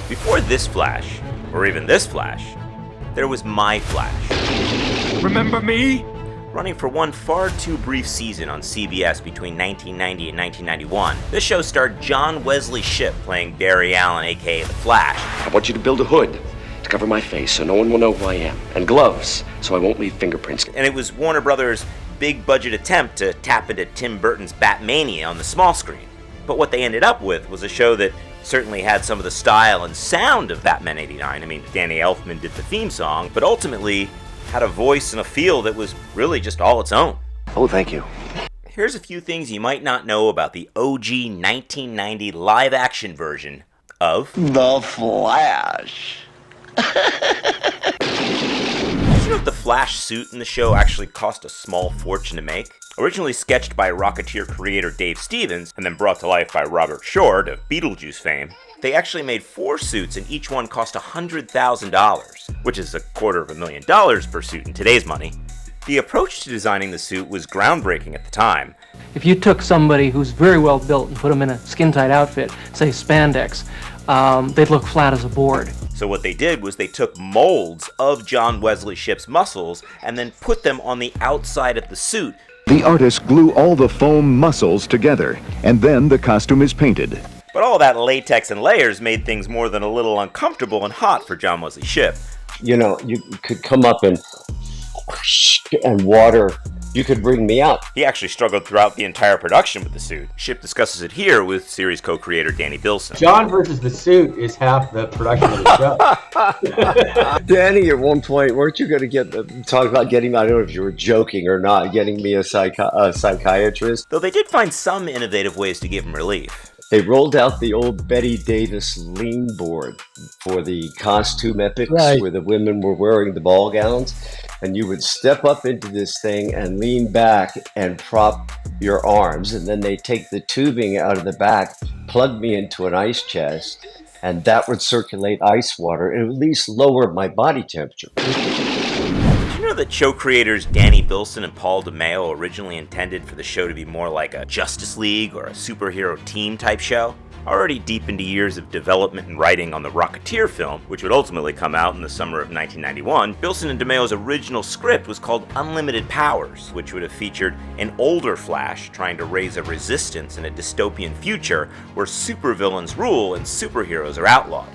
Before this Flash, or even this Flash, there was My Flash. Remember me? Running for one far too brief season on CBS between 1990 and 1991, this show starred John Wesley Shipp playing Barry Allen, aka The Flash. I want you to build a hood to cover my face so no one will know who I am, and gloves so I won't leave fingerprints. And it was Warner Brothers' big budget attempt to tap into Tim Burton's Batmania on the small screen. But what they ended up with was a show that certainly had some of the style and sound of Batman '89. I mean, Danny Elfman did the theme song, but ultimately had a voice and a feel that was really just all its own. Oh, thank you. Here's a few things you might not know about the OG 1990 live-action version of The Flash. Did you know the Flash suit in the show actually cost a small fortune to make? Originally sketched by Rocketeer creator Dave Stevens, and then brought to life by Robert Short of Beetlejuice fame, they actually made 4 suits and each one cost $100,000, which is $250,000 per suit in today's money. The approach to designing the suit was groundbreaking at the time. If you took somebody who's very well built and put them in a skin-tight outfit, say spandex, they'd look flat as a board. So what they did was they took molds of John Wesley Shipp's muscles and then put them on the outside of the suit. The artist glue all the foam muscles together, and then the costume is painted. But all that latex and layers made things more than a little uncomfortable and hot for John Wesley Shipp. You know, you could come up and water, you could bring me up. He actually struggled throughout the entire production with the suit. Shipp discusses it here with series co-creator Danny Bilson. John versus the suit is half the production of the show. Danny, at one point, weren't you going to talk about getting, I don't know if you were joking or not, getting me a psychiatrist? Though they did find some innovative ways to give him relief. They rolled out the old Betty Davis lean board for the costume epics, right, where the women were wearing the ball gowns, and you would step up into this thing and lean back and prop your arms, and then they take the tubing out of the back, plug me into an ice chest, and that would circulate ice water and at least lower my body temperature. Did you know that show creators Danny Bilson and Paul DeMeo originally intended for the show to be more like a Justice League or a superhero team type show? Already deep into years of development and writing on the Rocketeer film, which would ultimately come out in the summer of 1991, Bilson and DeMeo's original script was called Unlimited Powers, which would have featured an older Flash trying to raise a resistance in a dystopian future where supervillains rule and superheroes are outlawed.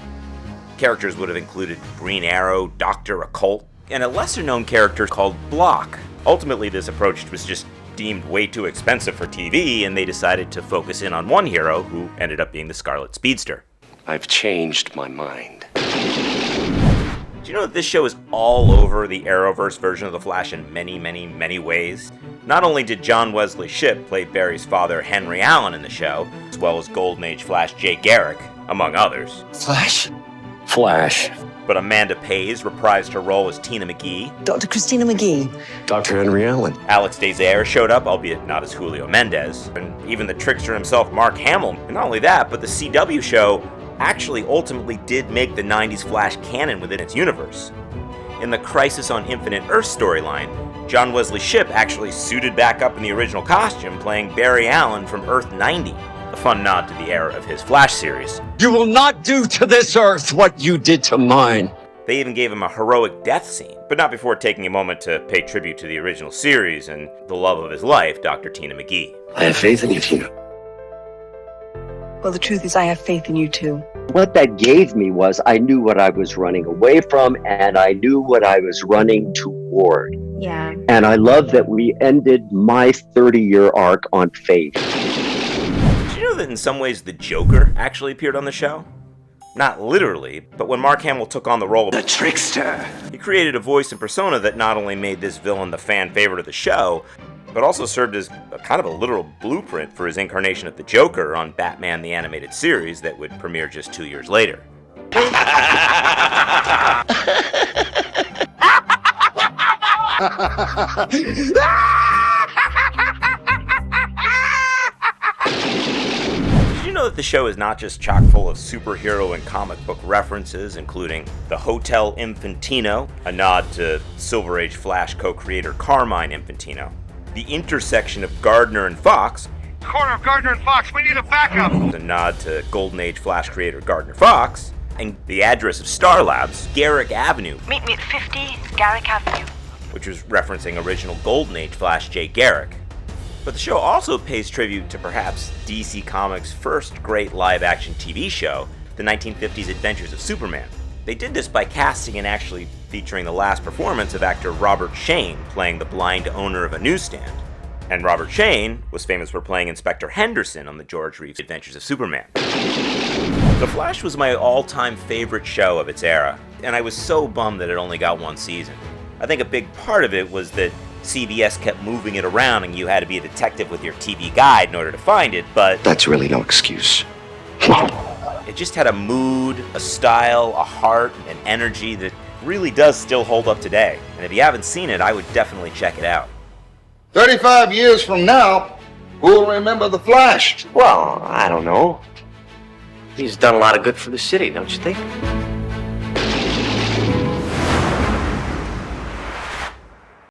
Characters would have included Green Arrow, Dr. Occult, and a lesser-known character called Block. Ultimately, this approach was just deemed way too expensive for TV, and they decided to focus in on one hero, who ended up being the Scarlet Speedster. I've changed my mind. Do you know that this show is all over the Arrowverse version of The Flash in many, many, many ways? Not only did John Wesley Shipp play Barry's father, Henry Allen, in the show, as well as Golden Age Flash Jay Garrick, among others. Flash. But Amanda Pays reprised her role as Tina McGee. Dr. Christina McGee. Dr. Henry Allen. Alex Desire showed up, albeit not as Julio Mendez. And even the trickster himself, Mark Hamill. And not only that, but the CW show actually ultimately did make the 90s Flash canon within its universe. In the Crisis on Infinite Earth storyline, John Wesley Shipp actually suited back up in the original costume, playing Barry Allen from Earth 90. A fun nod to the era of his Flash series. You will not do to this Earth what you did to mine. They even gave him a heroic death scene, but not before taking a moment to pay tribute to the original series and the love of his life, Dr. Tina McGee. I have faith in you, Tina. Well, the truth is I have faith in you too. What that gave me was I knew what I was running away from, and I knew what I was running toward. Yeah. And I love that we ended my 30-year arc on faith. Did you know that in some ways the Joker actually appeared on the show? Not literally, but when Mark Hamill took on the role of the trickster, he created a voice and persona that not only made this villain the fan favorite of the show, but also served as a kind of a literal blueprint for his incarnation of the Joker on Batman the Animated Series that would premiere just 2 years later. Did you know that the show is not just chock full of superhero and comic book references, including the Hotel Infantino, a nod to Silver Age Flash co-creator Carmine Infantino, the intersection of Gardner and Fox, Corner of Gardner and Fox, we need a backup! a nod to Golden Age Flash creator Gardner Fox, and the address of Star Labs, Garrick Avenue, Meet me at 50 Garrick Avenue. which was referencing original Golden Age Flash J. Garrick. But the show also pays tribute to perhaps DC Comics' first great live-action TV show, the 1950s Adventures of Superman. They did this by casting and actually featuring the last performance of actor Robert Shane playing the blind owner of a newsstand. And Robert Shane was famous for playing Inspector Henderson on the George Reeves Adventures of Superman. The Flash was my all-time favorite show of its era, and I was so bummed that it only got one season. I think a big part of it was that CBS kept moving it around and you had to be a detective with your TV guide in order to find it, but That's really no excuse. it just had a mood, a style, a heart, and energy that really does still hold up today. And if you haven't seen it, I would definitely check it out. 35 years from now, who'll remember the Flash? Well, I don't know. He's done a lot of good for the city, don't you think?